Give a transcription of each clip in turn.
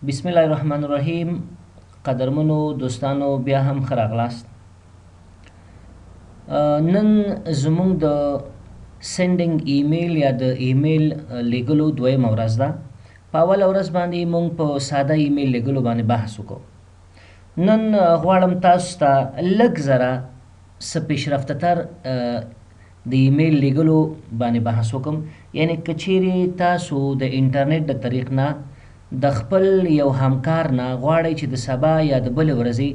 بسم الله الرحمن الرحیم. قدرمنو دوستانو بیا هم ښه راغلاست. نن زموږ د سینډینګ ایمیل یا د ایمیل لیږلو دویمه ورځ ده. په اوله ورځ باندې موږ په ساده ایمیل لیږلو باندې بحث وکړو. نن غواړم تاسو ته لږ ذره څه پیشرفته‌تر د ایمیل لیږلو باندې بحث وکړم. یعنې که چیرې تاسو د انټرنیټ د طریق نه د خپل یو همکار نه غواړئ چې د سبا یا د بلې ورځې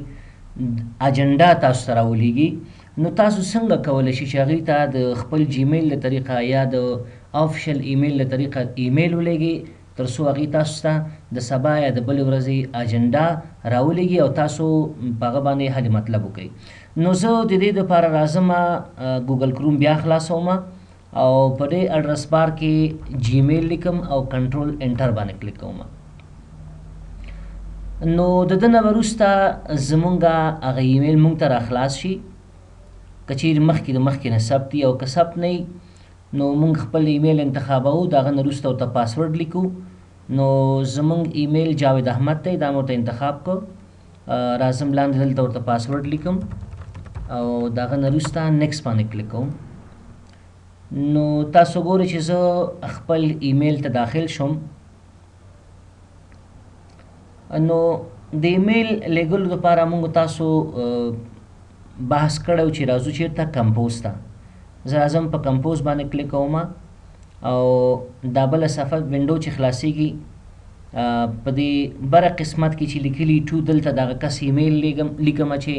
اجنډا تاسو ته راولېږي، نو تاسو څنګه کولی شئ چې هغوی ته د خپل جیمیل له طریقه یا د آفیشل ایمیل له طریقه ایمیل ولېږي تر څو هغوی تاسو ته د سبا یا د بلې ورځې اجنډا راولېږي او تاسو په هغه باندې حل مطلب وکړئ. نو زه د دې دپاره راځم ګوګل کروم بیا خلاصوم او په دې اډرس بار کې جیمیل لیکم او کنټرول انټر باندې کلیک کوم. نو د ده نه وروسته زمونږ هغه ایمیل مونږ ته راخلاص شي. که چیرې مخکې نه ثبت وي او که ثبت نه وي نو مونږ خپل ایمیل انتخابوو، د هغه نه وروسته ورته پاسورډ لیکو. نو زمونږ ایمیل جاوید احمد دی، دا مې ورته انتخاب کړ. راځم لاندې دلته ورته پاسورډ لیکم او د هغه نه وروسته نیکسټ باندې کلیک کوم. نو تاسو ګورئ چې زه خپل ایمیل ته داخل شوم. نو د ایمیل لیږلو دپاره موږ تاسو بحث کړی چې راځو چېرته کمپوز ته. زه راځم په کمپوز باندې کلیک کوم او دا بله صفحه وینډو چې خلاصیږي په دې بره قسمت کې چې لیکلي ټو دلته دغه کس ایمیل لیکم چې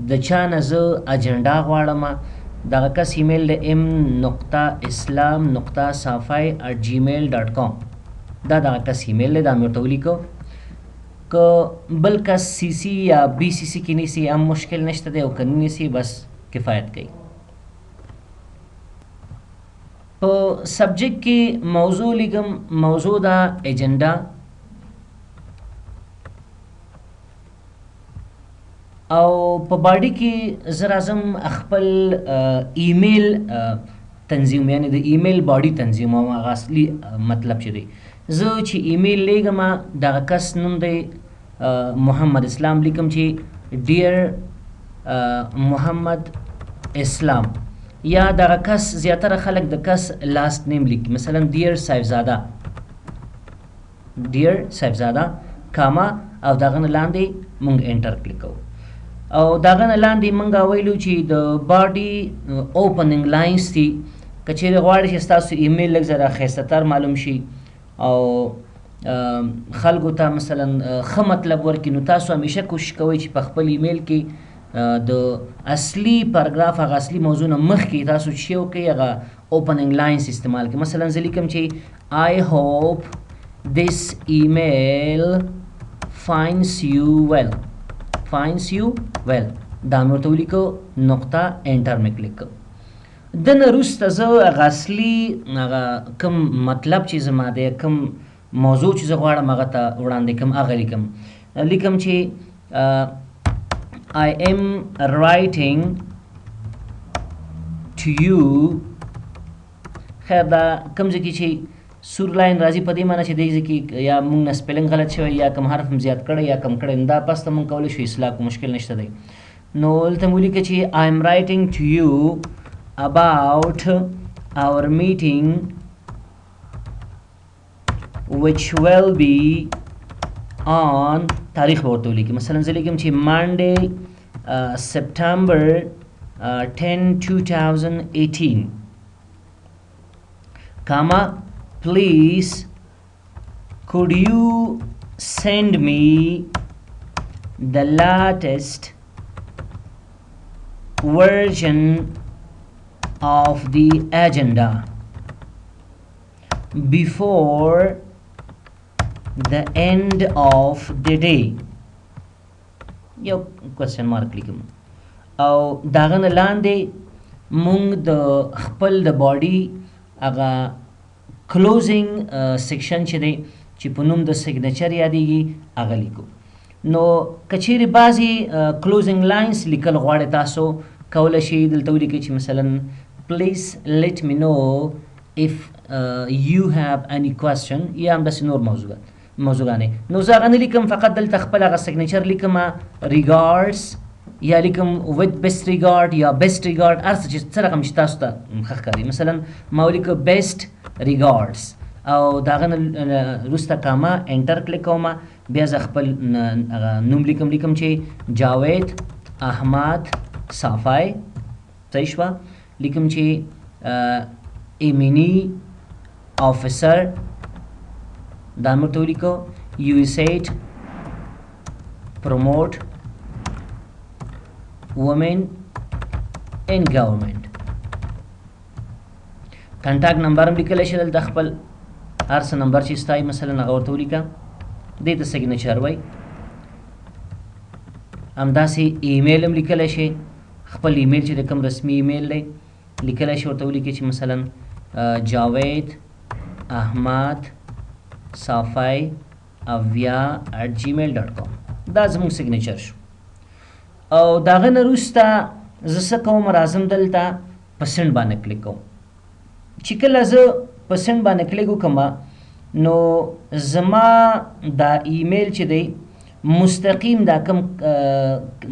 د چا نه زه اجنډا غواړم. دغه کس ایمیل د m.islam.safai@gmail.com دا دغه کس ایمیل دی، دا مې ورته ولیکو. که بل کس سی سی یا بی سی سی کې نیسي هم مشکل نشته دی، او که نه نیسي بس کفایت کوي. په سبجیکټ کې موضوع لیکم، موضوع ده ایجنډا. او په باډي کې زه راځم خپل ایمیل تنظیم، یعنی د ایمیل باډي تنظیم او هغه اصلي مطلب چې دی. زه چې ایمیل لیږم دغه کس نوم دی محمد اسلام، لیکم چې ډیر محمد اسلام، یا دغه کس زیاتره خلک د کس لاست نیم لیکي، مثلا ډیر صاحبزاده کاما او دغه نه لاندې مونږ انټر کلیک کوو. او دغه نه لاندې مونږ ویلو چې د باډي اوپننګ لاینز دي. که چیرې غواړئ چې ستاسو ایمیل لږ ذره ښایسته‌تر معلوم شي او خلکو ته مثلا ښه مطلب ورکړي، نو تاسو همیشه کوشش کوئ چې په خپل ایمیل کې د اصلي پاراګراف هغه اصلي موضوع نه مخکې تاسو چې وکړئ هغه اوپننګ لاینز استعمال کړئ. مثلا زه لیکم چې I hope this email finds you well. دا مې ورته ولیکو، نقطه انټر مې کلیک کړ. د نه وروسته زه هغه اصلي هغه کوم مطلب چې زما دی، کوم موضوع چې زه غواړم هغه ته وړاندې کوم، هغه لیکم چې I am writing to you. خیر دا کوم ځای کې چې سور لاین راځي په دې معنی چې دې ځای کې یا موږ نه سپیلنګ غلط شوی یا کوم حرف هم زیات کړی یا کم کړی، دا پس ته موږ کولی شو اصلاح کو، مشکل نشته دی. نو دلته مې ولیکه چې I am writing to you about our meeting which will be on تاریخ به ورته ولیکي. مثلا زه لیکم چې Monday September 10 2018 comma please could you send me the latest version of the agenda before the end of the day. یو کوېسچن مارک لیکم او داغه نه لاندې مونږ د خپل د باډي هغه کلوزینګ سیکشن چې دی چې په نوم د سیګنیچر یادېږي هغه لیکو. نو که چیرې بعضې کلوزینګ لاینز لیکل غواړئ تاسو کولی شئ دلته ولیکئ چې مثلا please let me know if you have any question یا همداسې نور موضوعات. موضوعګانې. نو زه هغه نه لیکم، فقط دلته خپل هغه سیګنیچر لیکم ریګارډز یا لیکم وذ بیسټ ریګارډ یا بیسټ ریګارډ، هر څه چې څه رقم چې تاسو ته ښه ښکاري. مثلا ما ولیکه بیسټ ریګارډز او د هغه نه وروسته کاما انټر کلیک کوم، بیا زه خپل نوم لیکم چې جاوید احمد صافی، صحیح شوه. لیکم چې ایمینی آفیسر، دا مې ورته ولیکو. USAID promote women in government. کنټاکټ نمبر هم لیکلی شي دلته، خپل هر څه نمبر چې ستایي مثلا هغه ورته ولیکه، دې ته سیګنیچر وایي. همداسې ایمیل هم لیکلی شي، خپل ایمیل چې د کوم رسمي ایمیل دی لیکلی شي، ورته ولیکئ چې مثلا جاوید احمد صافی avia@gmail.com. دا زموږ سیګنیچر شو. او د هغه نه وروسته زه څه کوم، راځم دلته په سینډ باندې کلیک کوم. چې کله زه په سینډ باندې کلیک وکړم نو زما دا ایمیل چې دی مستقیم دا کوم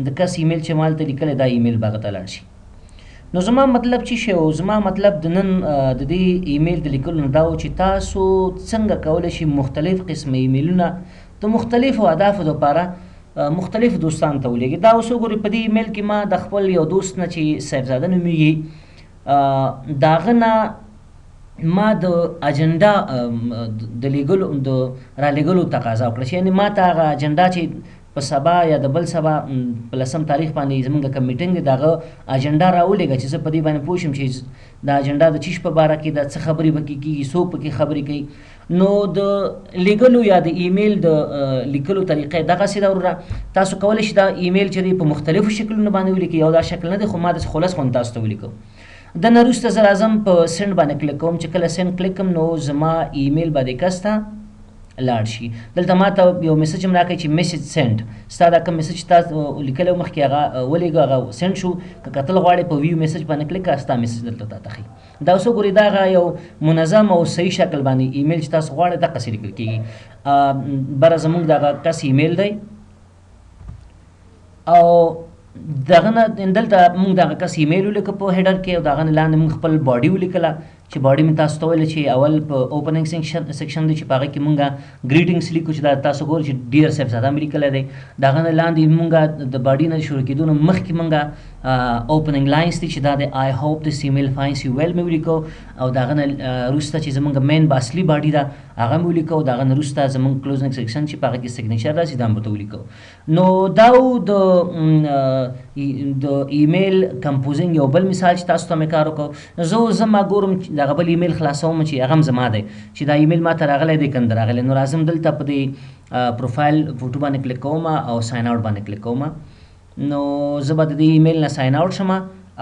د کس ایمیل چې مالته لیکلی دا ایمیل به هغه ته لاړ شي. نو زما مطلب چې شی و، زما مطلب د نن د دې ایمیل د لیکلو نه دا و چې تاسو څنګه کولی شئ مختلف قسمه ایمیلونه د مختلفو اهدافو دپاره مختلفو دوستانو ته ولیږئ. دا اوس وګورئ په دې ایمیل کې ما د خپل یو دوست نه چې صاحبزاده نومیږي، د هغه نه ما د اجنډا د لیږلو د رالیږلو تقاضا وکړه، چې یعنې ما ته هغه اجنډا چې په سبا یا د بل سبا په 10 تاریخ باندې زموږ کوم میټینګ دی، د هغه اجنډا راولېږه چې زه په دې باندې پوه شم چې دا اجنډا د چیش په باره کې د څه خبرې پکې کېږي، څوک پکې خبرې کوي. نو د لیږلو یا د ایمیل د لیکلو طریقه دغسې ده وروره. تاسو کولی شئ دا ایمیل چې دی په مختلفو شکلونو باندې ولیکئ، یو دا شکل نه دی خو ما داسې خلاص غوندې تاسو ته ولیکو. د نه وروسته زه راځم په سینډ باندې کلیک کوم. چې کله سینډ کلیک کوم نو زما ایمیل به دې کس ته لاړ شي. دلته ما ته یو میسج هم راکوي چې میسج سینډ، ستا دا کوم میسج چې تا لیکلی مخکې هغه ولېږه هغه سینډ شو. که کتل غواړې په ویو میسج باندې کلیک کړه، ستا میسج دلته تا ته ښي. دا اوس وګورئ دا هغه یو منظم او صحیح شکل باندې ایمیل چې تاسو غواړئ دقسې لیکل کېږي. بره زموږ دغه کس ایمیل دی او دغه نه دلته موږ دغه کس ایمیل ولیکه په هیډر کې، او دغه نه لاندې موږ خپل باډي ولیکله چې باډي مې تاسو ته ویله چې اول په اوپننګ سیکشن دی چې په هغه کې مونږ ګریټینګس لیکو چې دا تاسو ګورئ چې ډیر صاحبزاده مې لیکلی دی. د هغه نه لاندې مونږ د باډي نه شروع کېدو نه مخکې مونږ اوپننګ لاینز دي چې دا د آی هوپ دس ایمیل فاینډز یو ویل مې ولیکو، او د هغه نه وروسته چې زمونږ مین اصلي باډي ده هغه مې ولیکو، او د هغه نه وروسته زمونږ کلوزنګ سیکشن چې په هغه کې سیګنیچر راځي دا مې ورته ولیکو. نو دا د ایمیل کمپوزینګ یو بل مثال چې تاسو ته مې کار وکړو. زه ما ګورم دغه بل ایمیل خلاصوم چې هغه هم زما دی چې دا ایمیل ما ته راغلی دی که نه راغلی. نو راځم دلته په دې پروفایل فوټو باندې کلیک کوم او ساین آوټ باندې کلیک کوم. نو زه به د دې ایمیل نه ساین آوټ شم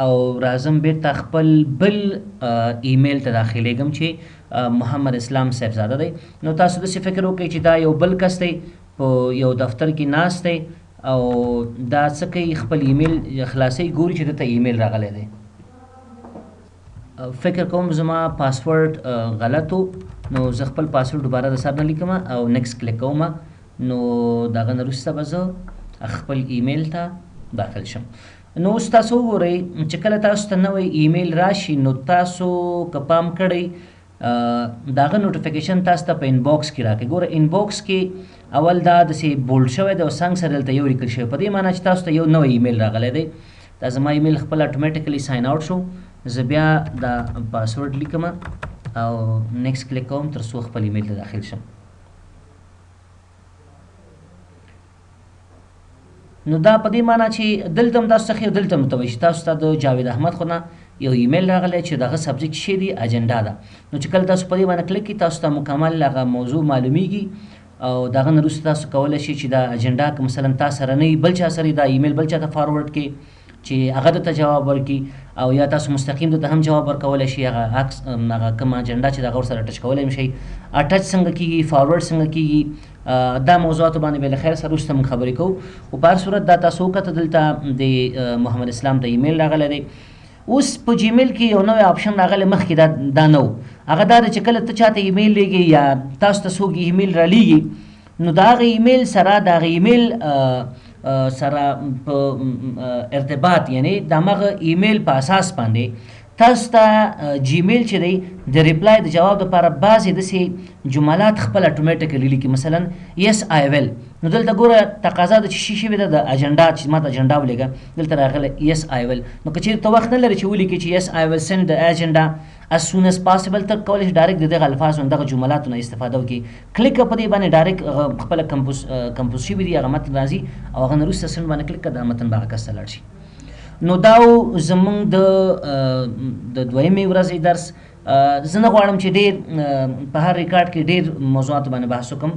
او راځم بیرته خپل بل ایمیل ته داخلیږم چې محمد اسلام صاحبزاده دی. نو تاسو داسې فکر وکړئ چې دا یو بل کس دی په یو دفتر کې ناست دی او دا څه کوي خپل ایمیل خلاصوي، ګوري چې دته ایمیل راغلی دی. فکر کوم زما پاسورډ غلط و، نو زه خپل پاسورډ دوباره د سر نه لیکم او نیکسټ کلیک کوم. نو دغه نه وروسته به زه خپل ایمیل ته داخل شم. نو اوس تاسو وګورئ چې کله تاسو ته نوی ایمیل راشي نو تاسو که پام کړئ داغه نوټیفیکیشن تاسو ته په انباکس کې راکړي. ګوره انباکس کې اول دا داسې بولډ شوی دی او څنګ سره دلته یو لیکل شوی، په دې معنی چې تاسو ته یو نوی ایمیل راغلی دی. دا زما ایمیل خپل اټومیټیکلی ساین آوټ شو. زه بیا دا پاسورډ لیکم او نیکسټ کلیک کوم تر څو خپل ایمیل ته داخل شم. نو دا په دې معنی چې دلته هم تاسو ته دلته هم ته وایي چې تاسو ته د جاوید احمد خو نه یو ایمیل راغلی چې دغه سبجیکټ شی دی اجنډا ده. نو چې کله تاسو په دې باندې کلیک کړئ تاسو ته مکمل هغه موضوع معلومیږي او دغه نه وروسته تاسو کولی شئ چې دا اجنډا که مثلا تا سره نه وي بل چا سره دا ایمیل بل چا ته فارورډ کړئ چې هغه درته جواب ورکړي، او یا تاسو مستقیم درته هم جواب ورکولی شئ. هغه عکس هغه کوم اجنډا چې د هغه ورسره ټچ کولی هم شئ. ټچ څنګه کېږي، فارورډ څنګه کېږي، دا موضوعاتو باندې به له خیر سره وروسته موږ خبرې کوو. خو په هر صورت دا تاسو وکته دلته د محمد اسلام ته ایمیل راغلی دی. اوس په جیمیل کې یو نوی آپشن راغلی، مخکې دا نه و. هغه دا ده چې کله ته چاته ایمیل لیږې یا تاسو ته څوک ایمیل رالیږي نو د هغه ایمیل سره د هغه ایمیل سره په ارتباط یعنی د هغه ایمیل په اساس باندې تاسو ته جیمیل چې دی د ریپلای د جواب لپاره بعضې داسې جملات خپل اټومیټیکلی لیکي، مثلا یس آی ویل. نو دلته ګوره تقاضا ده چې شي شوې ده د اجنډا چې ما ته اجنډا ولیږه، دلته راغلی یس آی ویل. نو که چېرې ته وخت نه لرې چې ولیکې چې یس آی ویل سینډ د اجنډا as soon as possible، ته کولی شي ډایرکټ د دغه الفاظو دغه جملاتو نه استفاده وکړي. کلیک په دې باندې ډایرکټ خپله کمپوز شوي دي هغه متن راځي او هغه نه وروسته سینډ باندې کلیک کړه، دا متن به هغه کس ته لاړ شي. نو دا زمونږ د دویمې ورځې درس. زه نه غواړم چې ډېر په هر ریکارډ کې ډېر موضوعاتو باندې بحث وکړم،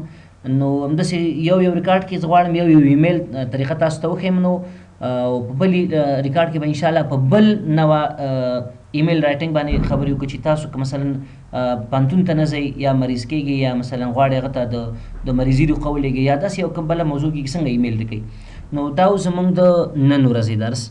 نو همداسې یو ریکارډ کې زه غواړم یو ایمیل طریقه تاسو ته وښیم. نو په بل ریکارډ کې به انشاءالله په بل نوع ایمیل رایټینګ باندې خبرې وکړو چې تاسو که مثلا پوهنتون ته نه ځئ یا مریض کېږئ یا مثلا غواړئ هغه ته د مریضي رقه ولېږئ یا داسې یو کوم بله موضوع کې څنګه ایمیل لیکئ. نو دا زمونږ د نن ورځې درس.